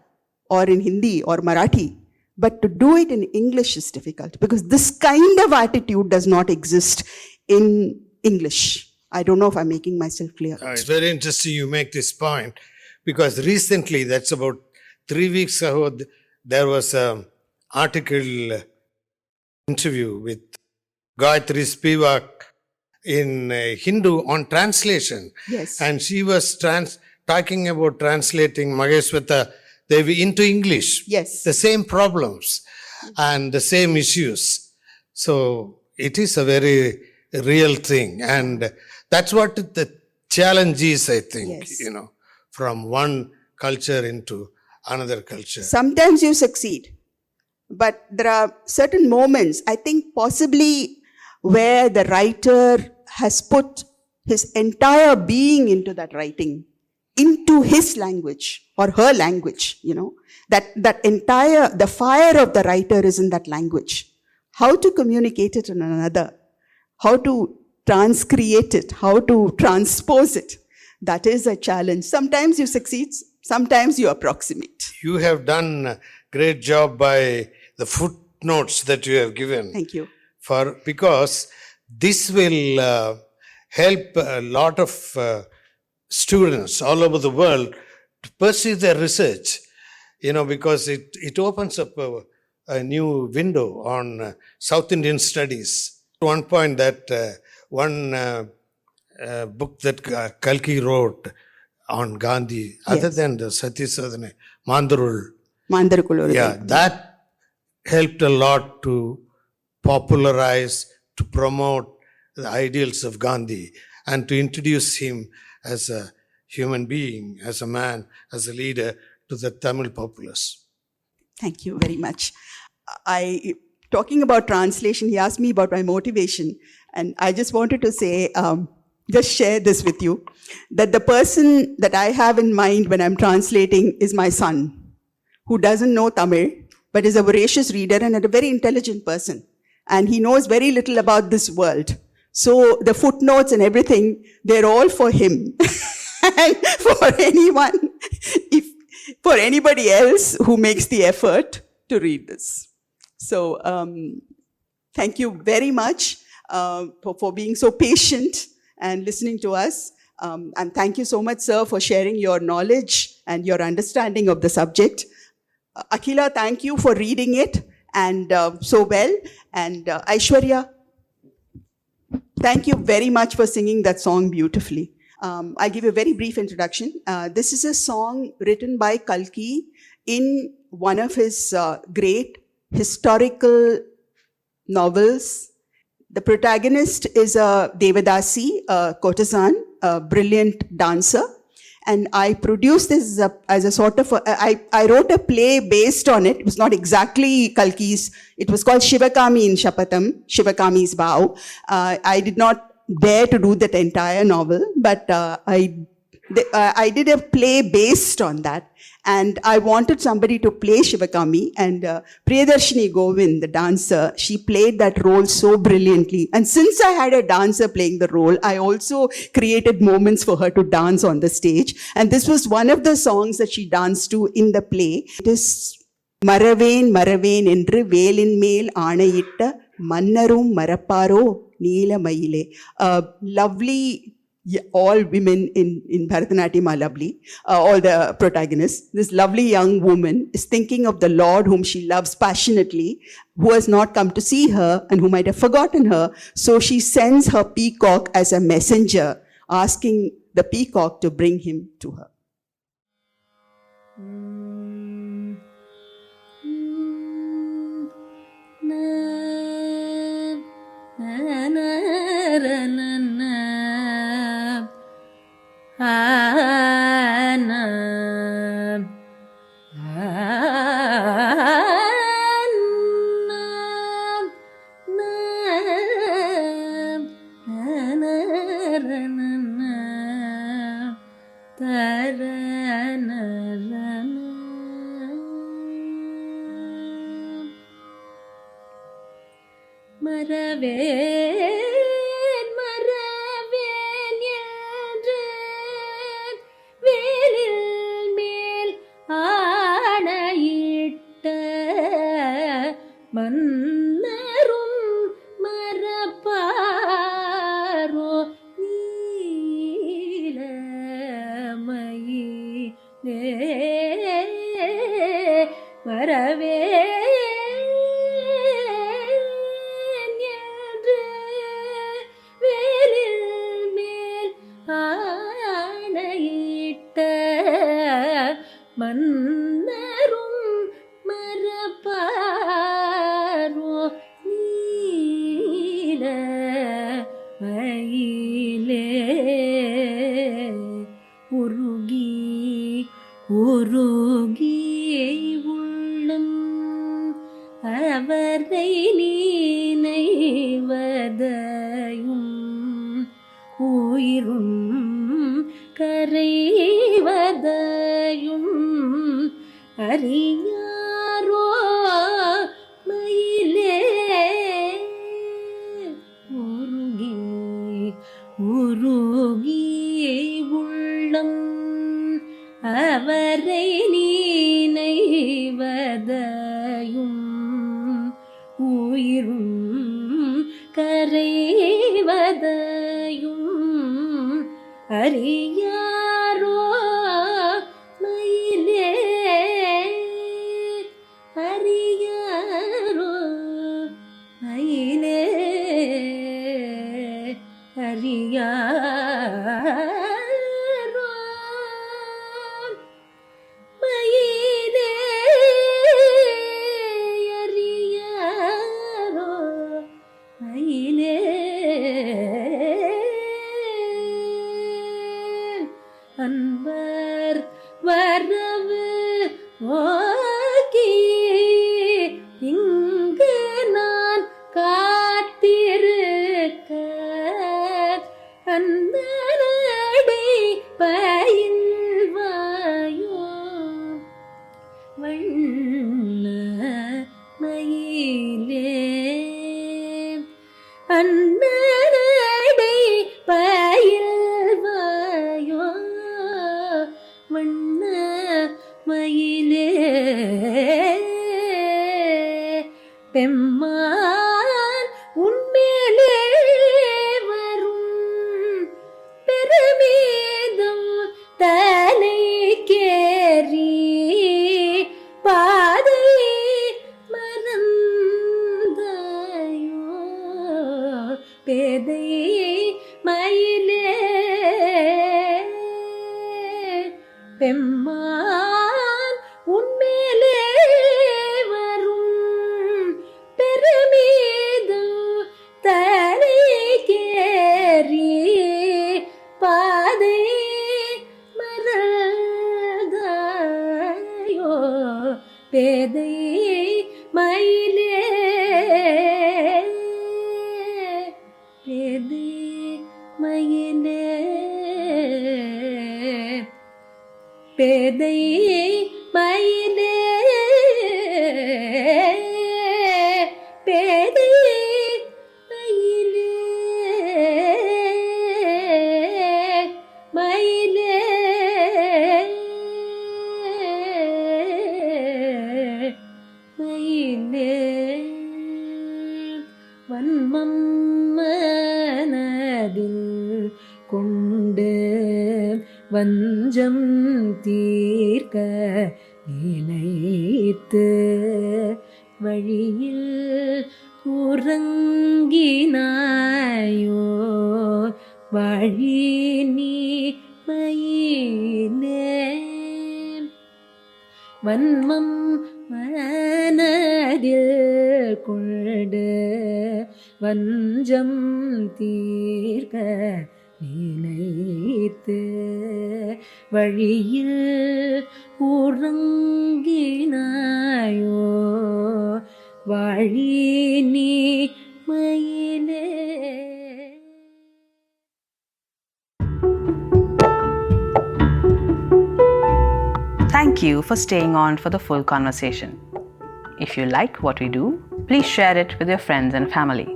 or in Hindi or Marathi. But to do it in English is difficult because this kind of attitude does not exist in English. I don't know if I'm making myself clear. It's very interesting you make this point because recently, that's about 3 weeks ago, there was an article interview with Gayatri Spivak in Hindu on translation. Yes. And she was talking about translating Maheshwata Devi into English. Yes. The same problems and the same issues. So it is a very real thing. And that's what the challenge is, I think, Yes. from one culture into another culture. Sometimes you succeed, but there are certain moments, I think possibly where the writer has put his entire being into that writing, into his language or her language, that entire, the fire of the writer is in that language. How to communicate it in another, how to transcreate it, how to transpose it, that is a challenge. Sometimes you succeed, sometimes you approximate. You have done a great job by the footnotes that you have given. Thank you. Because this will help a lot of students all over the world to pursue their research, because it opens up a new window on South Indian studies. At one point that one book that Kalki wrote on Gandhi, other than the Sati Sadhana, Mandarul, that helped a lot to popularize, to promote the ideals of Gandhi and to introduce him as a human being, as a man, as a leader to the Tamil populace. Thank you very much. Talking about translation, he asked me about my motivation, and I just wanted to say, just share this with you, that the person that I have in mind when I'm translating is my son, who doesn't know Tamil, but is a voracious reader and a very intelligent person. And he knows very little about this world. So the footnotes and everything, they're all for him. And for anybody else who makes the effort to read this. So thank you very much for being so patient and listening to us. And thank you so much, sir, for sharing your knowledge and your understanding of the subject. Akhila, thank you for reading it and so well. And Aishwarya, thank you very much for singing that song beautifully. I'll give you a very brief introduction. This is a song written by Kalki in one of his great historical novels. The protagonist is a Devadasi, a courtesan, a brilliant dancer. and I produced this as a sort of, I wrote a play based on it. It was not exactly Kalki's, it was called Sivakamiyin Sapatham, Sivakami's Vow. I did not dare to do that entire novel, but I did a play based on that. And I wanted somebody to play Sivakami, and Priyadarshini Govind, the dancer, she played that role so brilliantly. And since I had a dancer playing the role, I also created moments for her to dance on the stage. And this was one of the songs that she danced to in the play. It is Maraven Maraven Endru Velin Mel Aanaiyitta Mannarum Marapparo Neelamayile. Lovely. Yeah, all women in Bharatanatyam are lovely, all the protagonists. This lovely young woman is thinking of the Lord whom she loves passionately, who has not come to see her and who might have forgotten her. So she sends her peacock as a messenger, asking the peacock to bring him to her. பேதை மயிலே பேதை மயிலே பேதை மயிலே பேதை மயிலே மயிலே மயிலே வன்மம் மனதில் கொண்டு வஞ்சம் தீர்க்க நினைத்து வழியில் உறங்கினாயோ வழி நீ மயிலே வன்மம் மனதில் கொண்டு வஞ்சம் தீர்க்க நினைத்து வழியில் உறங்கினாயோ வழி நீ மயிலே. Thank you for staying on for the full conversation. If you like what we do, please share it with your friends and family.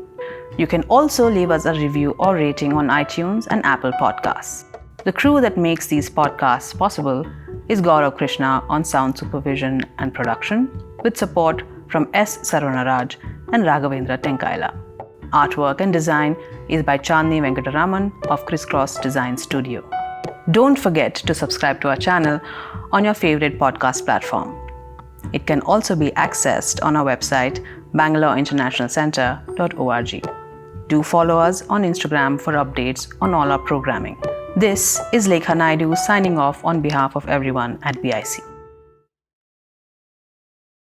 You can also leave us a review or rating on iTunes and Apple Podcasts. The crew that makes these podcasts possible is Gaurav Krishna on sound supervision and production, with support from S. Sarvanaraj and Raghavendra Tenkaila. Artwork and design is by Chandni Venkataraman of Crisscross Design Studio. Don't forget to subscribe to our channel on your favorite podcast platform. It can also be accessed on our website bangaloreinternationalcentre.org. Do follow us on Instagram for updates on all our programming. This is Lekha Naidu signing off on behalf of everyone at BIC.